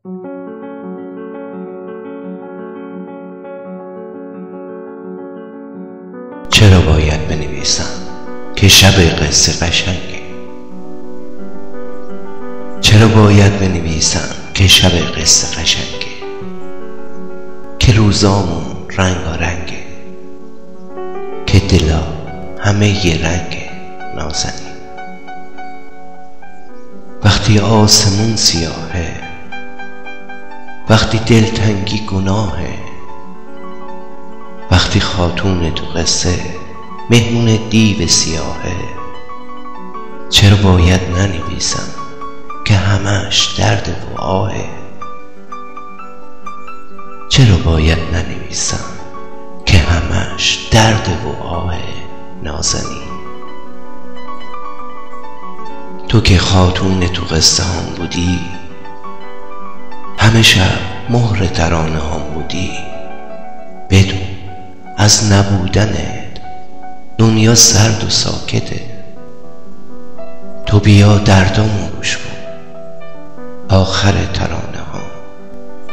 چرا باید بنویسم که شب قصه قشنگه؟ چرا باید بنویسم که شب قصه قشنگه؟ که روزامون رنگارنگه، که دلا همه ی رنگه نازنین. وقتی آسمون سیاهه، وقتی دلتنگی گناهه، وقتی خاتون تو قصه مهمون دیو سیاهه، چرا باید ننویسم که همش درد و آهه؟ چرا باید ننویسم که همش درد و آهه نازنین؟ تو که خاتون تو قصه هم بودی، همه شب مهر ترانه هم بودی، بدون از نبودنت دنیا سرد و ساکته. تو بیا دردامو گوش کن، آخر ترانه ها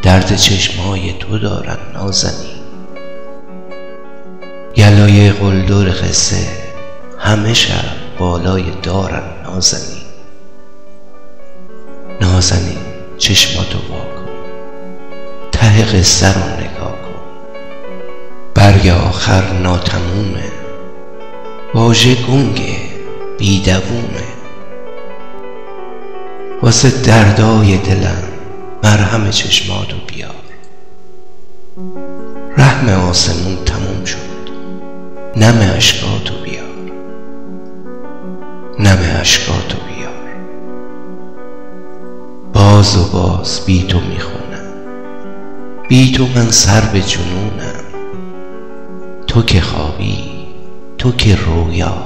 درد چشمای تو دارن نازنین. یلای قلدر قصه همه شب بالای دارن نازنین. نازنین چشماتو واکن، ته قصه رو نگاه کن. برگ آخر ناتمومه، واژه گنگه بیدوومه. واسه دردای دلم مرهم چشماتو بیار. رحم آسمون تموم شد، نم اشکاتو بیار. نم اشکاتو بیار. باز و باز بی تو میخونم، بی تو من سر به جنونم. تو که خوابی، تو که رویا،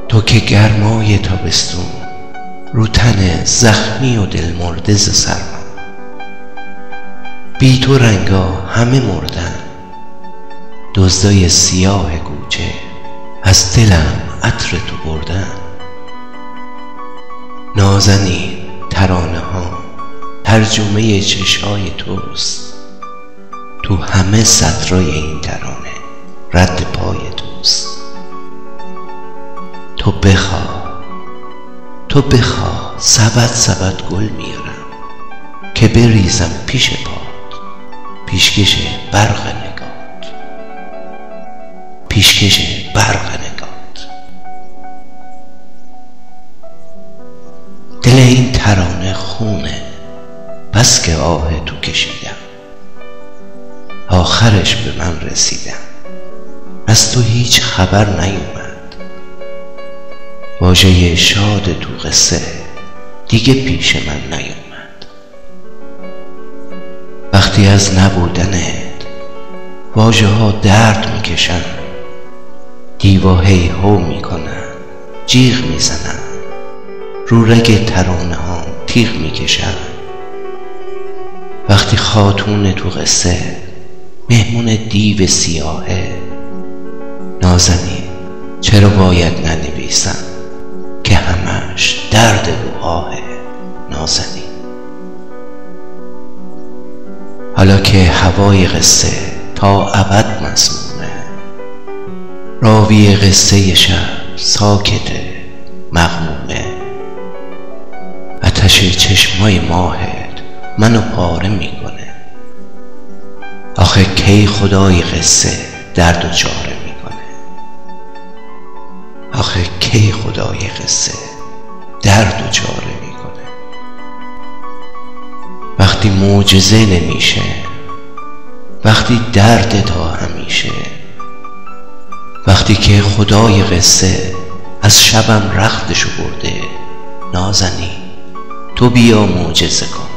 تو که گرمای تابستون رو تن زخمی و دل مرده ز سرما. بی تو رنگا همه مردن، دزدای سیاه کوچه از دلم عطر تو بردن. نازنین ترانه ها ترجمه چشای توست، تو همه سطرای این ترانه رد پای توست. تو بخواه سبد سبد گل میارم که بریزم پیش پات. پیشکش برق نگات، پیشکش برق نگات. دل این ترانه خونه، بس که آه تو کشیدم. آخرش به من رسیدم، از تو هیچ خبر نیومد. واژه شاد تو قصه دیگه پیش من نیومد. وقتی از نبودنت واژه ها درد میکشن، دیوا هی هو میکنن، جیغ میزنن، رو رگ ترانه ها تیغ میکشن. وقتی خاتون تو قصه مهمون دیو سیاهه، نازنین چرا باید ننویسم که همش درد و آهه نازنین؟ حالا که هوای قصه تا ابد مسمومه، راوی قصه شب ساکته مغمومه. آتش چشمای ماهت منو پاره میکنه. آخه کی خدای قصه درد و چاره میکنه؟ آخه کی خدای قصه درد و چاره میکنه؟ وقتی معجزه نمیشه، وقتی درد تا همیشه، وقتی که خدای قصه از شبم رختشو برده، نازنین تو بیا معجزه کن.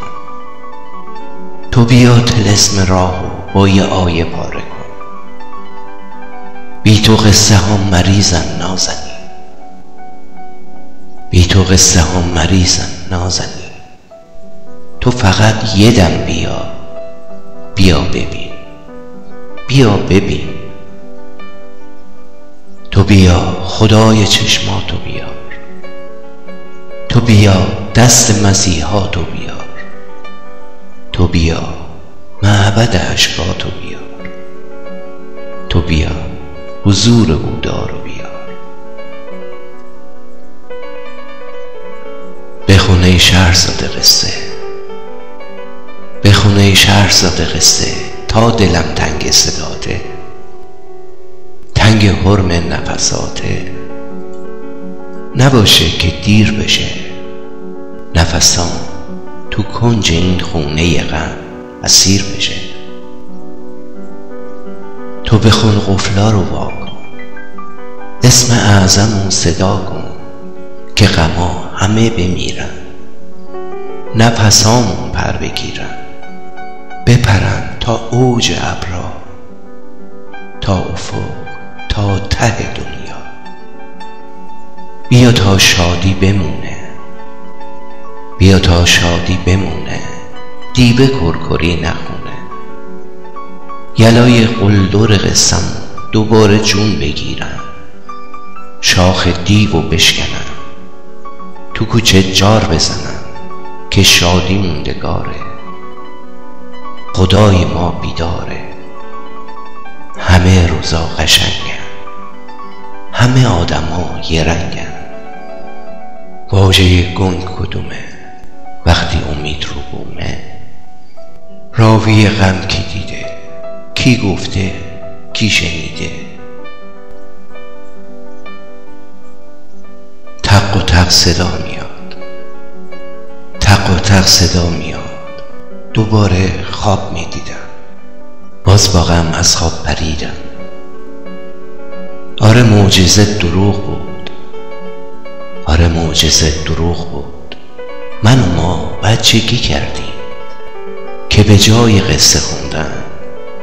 تو بیا طلسم راهو با یه آیه پاره کن. بی تو قصه ها مریضن نازنین، بی تو قصه ها مریضن نازنین. تو فقط یه دم بیا ببین، بیا ببین. تو بیا خدای چشماتو بیار، تو بیا دست مسیحاتو بیار. تو بیا معبد اشکاتو بیار، تو بیا حضور او دارو بیار. بخون ای شهرزاد قصه، بخون ای شهرزاد قصه، تا دلم تنگ صداته، تنگ حرم نفساته. نباشه که دیر بشه، نفسام تو کنج این خونه غم اسیر بشه. تو بخون قفلا رو وا کن، اسم اعظمو صدا کن، که غما همه بمیرن، نفسامون پر بگیرن، بپرن تا اوج ابرا، تا افق، تا ته دنیا. بیا تا شادی بمونه، بیا تا شادی بمونه، دیبه کرکری نخونه. یلای قلدر قصه‌مو دوباره جون بگیرن، شاخ دیو بشکنن، تو کوچه جار بزنن که شادی موندگاره. خدای ما بیداره، همه روزا قشنگن، همه آدما یه رنگن. واژه گنگ کدومه وقتی امید رو بومه؟ راوی غم کی دیده، کی گفته، کی شنیده؟ تق و تق صدا میاد، تق و تق صدا میاد. دوباره خواب میدیدم، باز با غم از خواب پریدم. آره معجزه دروغ بود، آره معجزه دروغ بود. من و ما بچگی کردیم که به جای قصه خوندن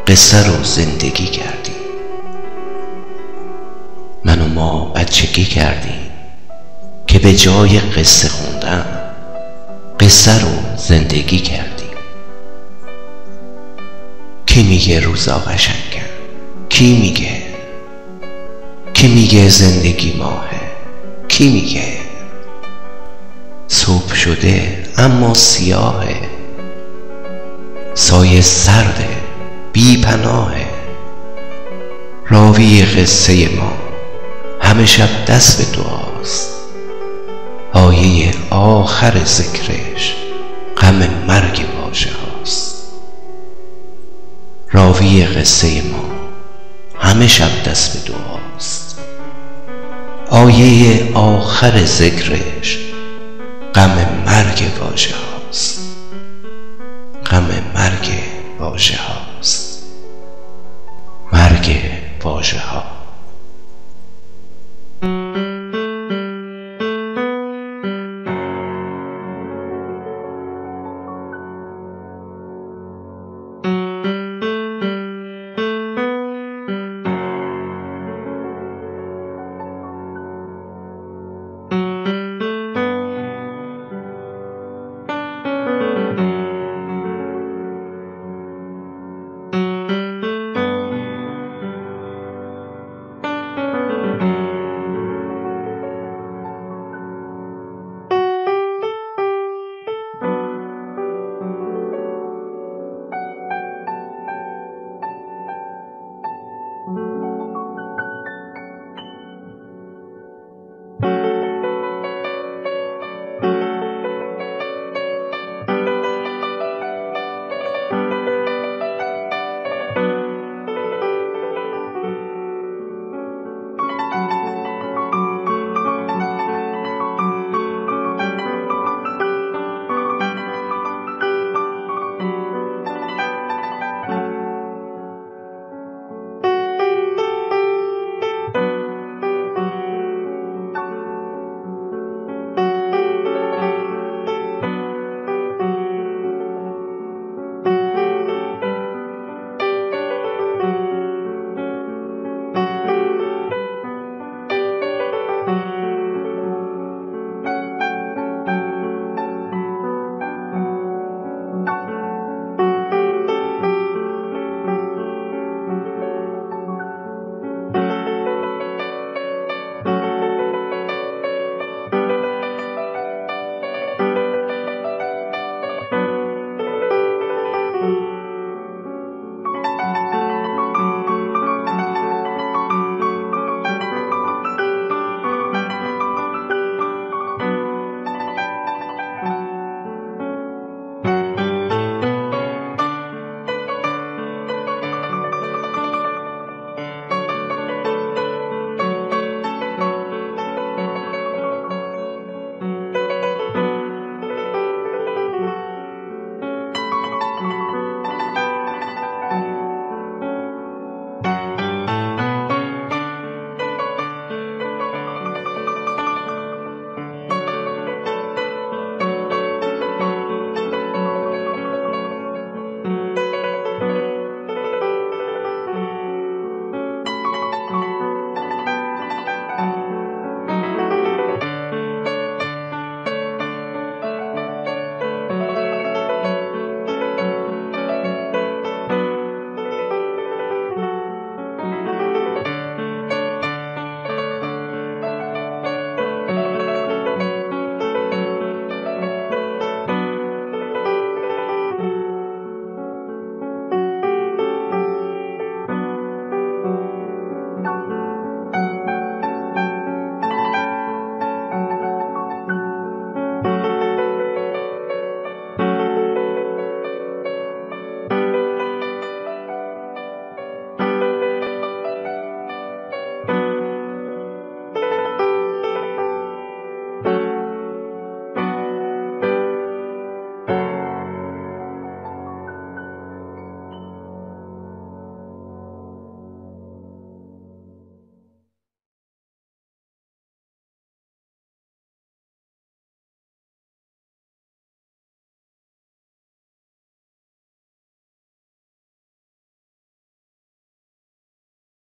قصه رو زندگی کردیم. من و ما بچگی کردیم که به جای قصه خوندن قصه رو زندگی کردیم. کی میگه روزا قشنگن؟ کی میگه؟ کی میگه زندگی ماهه؟ کی میگه؟ صبح شده اما سیاهه، سایه سرده بی پناهه. راوی قصه ما همه شب دست به دعاست، آیه آخر ذکرش غم مرگ واژه هاست. راوی قصه ما همه شب دست به دعاست، آیه آخر ذکرش غم مرگ واژه هاست.